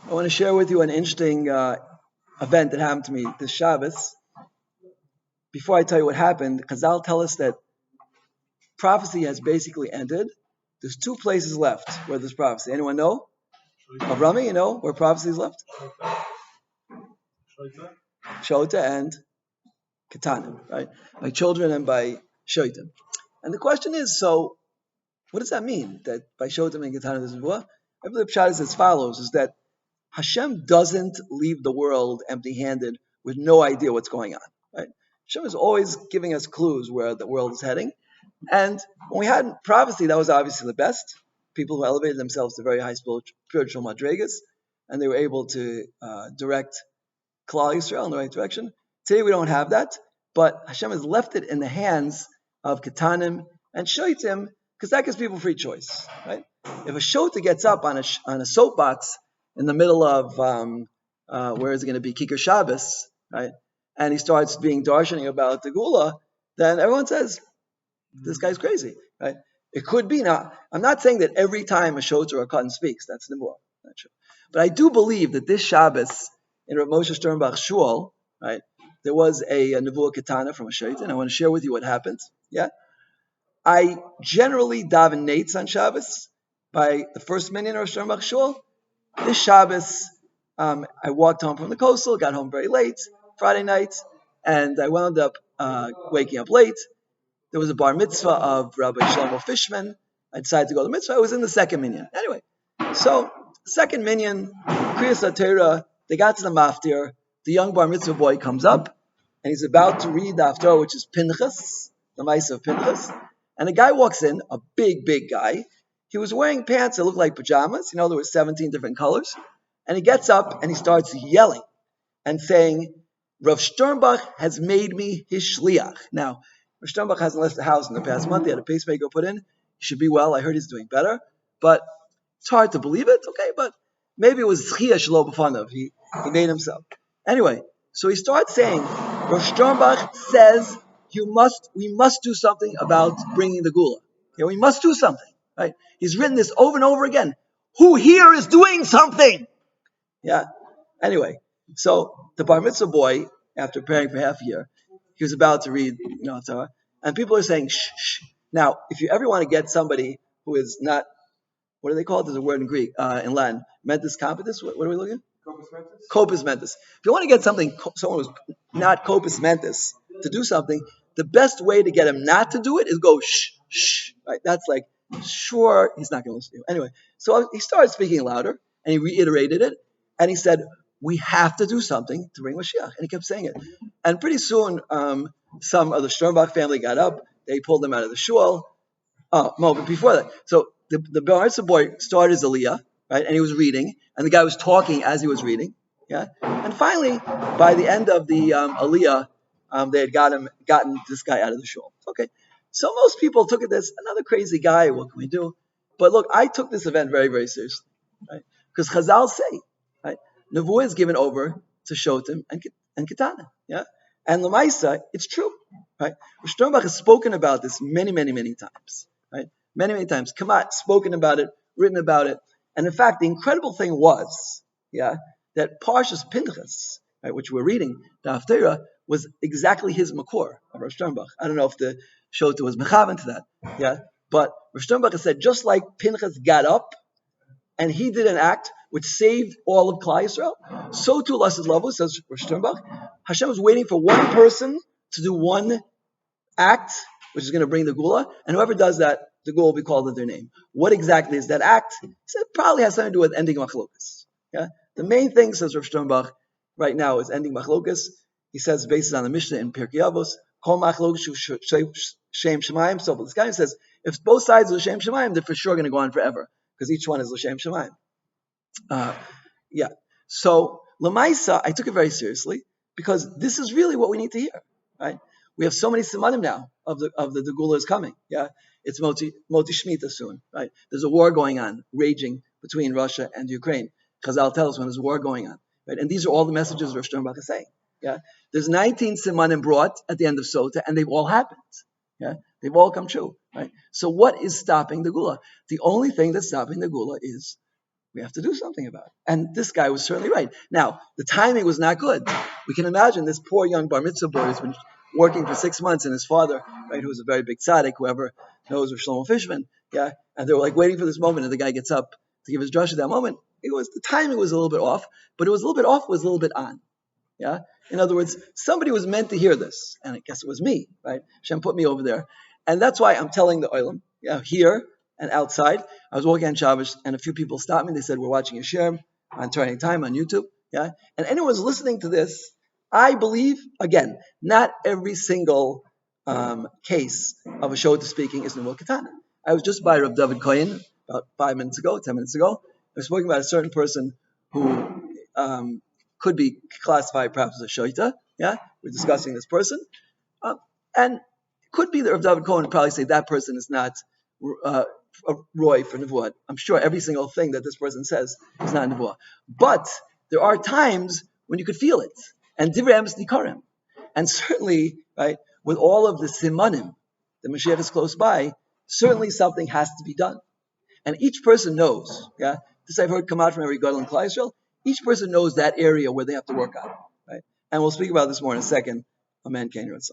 I want to share with you an interesting event that happened to me this Shabbos. Before I tell you what happened, Chazal tell us that prophecy has basically ended. There's two places left where there's prophecy. Anyone know? Avrami, you know where prophecy is left? Shota and Ketanim, right? By children and by Shoitim. And the question is, so what does that mean? That by Shotim and Ketanim there's Nevuah? I believe the Pshat is as follows, is that Hashem doesn't leave the world empty-handed with no idea what's going on. Right? Hashem is always giving us clues where the world is heading. And when we had prophecy, that was obviously the best. People who elevated themselves to very high spiritual madrigas, and they were able to direct Klal Yisrael in the right direction. Today we don't have that, but Hashem has left it in the hands of Ketanim and Shoitim, because that gives people free choice. Right? If a Shota gets up on a soapbox in the middle of where is it going to be, Kikar Shabbos, right? And he starts being darshaning about the Gula, then everyone says, this guy's crazy, right? It could be. Now, I'm not saying that every time a Shota or a Katan speaks, that's Nebuah. Not true. But I do believe that this Shabbos in Rav Moshe Sternbach Shul, right, there was a Nebuah Ketana from a Shaitan. I want to share with you what happened. Yeah? I generally daven nates on Shabbos by the first minyan of Sternbach Shul. This Shabbos, I walked home from the coastal, got home very late, Friday night, and I wound up waking up late. There was a bar mitzvah of Rabbi Shlomo Fishman. I decided to go to the mitzvah. I was in the second minyan. Anyway, so second minyan, Kriyas HaTorah, they got to the maftir. The young bar mitzvah boy comes up, and he's about to read the Haftarah, which is Pinchas, the mice of Pinchas. And a guy walks in, a big guy. He was wearing pants that looked like pajamas. You know, there were 17 different colors. And he gets up and he starts yelling and saying, Rav Sternbach has made me his shliach. Now, Rav Sternbach hasn't left the house in the past month. He had a pacemaker put in. He should be well. I heard he's doing better. But it's hard to believe it. Okay, but maybe it was Zchia Shelo B'fanav. He made himself. Anyway, so he starts saying, Rav Sternbach says, we must do something about bringing the Gula. Okay, we must do something. Right? He's written this over and over again. Who here is doing something? Yeah. Anyway, so the bar mitzvah boy, after preparing for half a year, he was about to read, Torah, and people are saying, shh. Now, if you ever want to get somebody who is not, what do they call it? There's a word in Greek, in Latin, mentis competus. What are we looking at? Corpus mentis. Corpus mentis. If you want to get someone who's not corpus mentis to do something, the best way to get him not to do it is go shh. Right? That's like, sure, he's not going to listen to you. Anyway, so he started speaking louder, and he reiterated it, and he said, we have to do something to bring Moshiach. And he kept saying it. And pretty soon, some of the Sternbach family got up. They pulled him out of the shul. But before that, so the Bar Mitzvah boy started his aliyah, right? And he was reading, and the guy was talking as he was reading. Yeah. And finally, by the end of the aliyah, they had gotten this guy out of the shul. Okay. So most people took it as another crazy guy. What can we do? But look, I took this event very, very seriously, right? Because Chazal say, right, Nevuah is given over to Shotim and Ketana, yeah. And Lamaisa, it's true, right? Sternbach has spoken about this many times, right? Many times. Kamat spoken about it, written about it, and in fact, the incredible thing was, yeah, that Parshas Pinchas, right, which we're reading, the Haftarah, was exactly his makor of Rav Sternbach. I don't know if the Shota was mechavan to that, yeah. But Rav Sternbach has said, just like Pinchas got up and he did an act which saved all of Klal Yisrael, so too Lasses Lavu, says Rav Sternbach, Hashem was waiting for one person to do one act, which is going to bring the Gula, and whoever does that, the Gula will be called in their name. What exactly is that act? He said it probably has something to do with ending machlokas. Yeah? The main thing, says Rav Sternbach, right now is ending machlokas. He says, based on the Mishnah in Pirkei Avos, Kol machlokas shem shemayim. So this guy says, if both sides are shem shemayim, they're for sure going to go on forever, because each one is l'shem shemayim. Yeah. So Lamaisa, I took it very seriously because this is really what we need to hear, right? We have so many simanim now of the Gula is coming. Yeah, it's Moti Shemitah soon, right? There's a war going on, raging between Russia and Ukraine. Chazal tells us when there's a war going on, right? And these are all the messages Rav Sternbach is saying. Yeah, there's 19 simanim brought at the end of Sota, and they've all happened. Yeah, they've all come true, right? So what is stopping the Gula? The only thing that's stopping the Gula is we have to do something about it. And this guy was certainly right. Now, the timing was not good. We can imagine this poor young bar mitzvah boy who's been working for 6 months, and his father, right, who was a very big tzaddik, whoever knows of Shlomo Fishman, yeah, and they were like waiting for this moment, and the guy gets up to give his drush at that moment. The timing was a little bit off, but it was a little bit off, was a little bit on. Yeah. In other words, somebody was meant to hear this, and I guess it was me, right? Hashem put me over there, and that's why I'm telling the olam, here and outside. I was walking on Shabbos, and a few people stopped me. They said, "We're watching a shir on Turning Time on YouTube." Yeah, and anyone's listening to this, I believe, again, not every single case of a shota speaking is Nevuah Ketana. I was just by Rav David Cohen about 10 minutes ago. I was speaking about a certain person who could be classified perhaps as a shota. Yeah, we're discussing this person, and it could be that Rav David Cohen would probably say that person is not a Roy for Nevuah. I'm sure every single thing that this person says is not Nevuah. But there are times when you could feel it. And Divrei Emes Nikarim. And certainly, right, with all of the simanim, the Moshiach is close by, certainly something has to be done. And each person knows, yeah, this I've heard come out from every Gadol in Klal Yisrael, each person knows that area where they have to work on, right? And we'll speak about this more in a second. Amen. Kain Ratzon.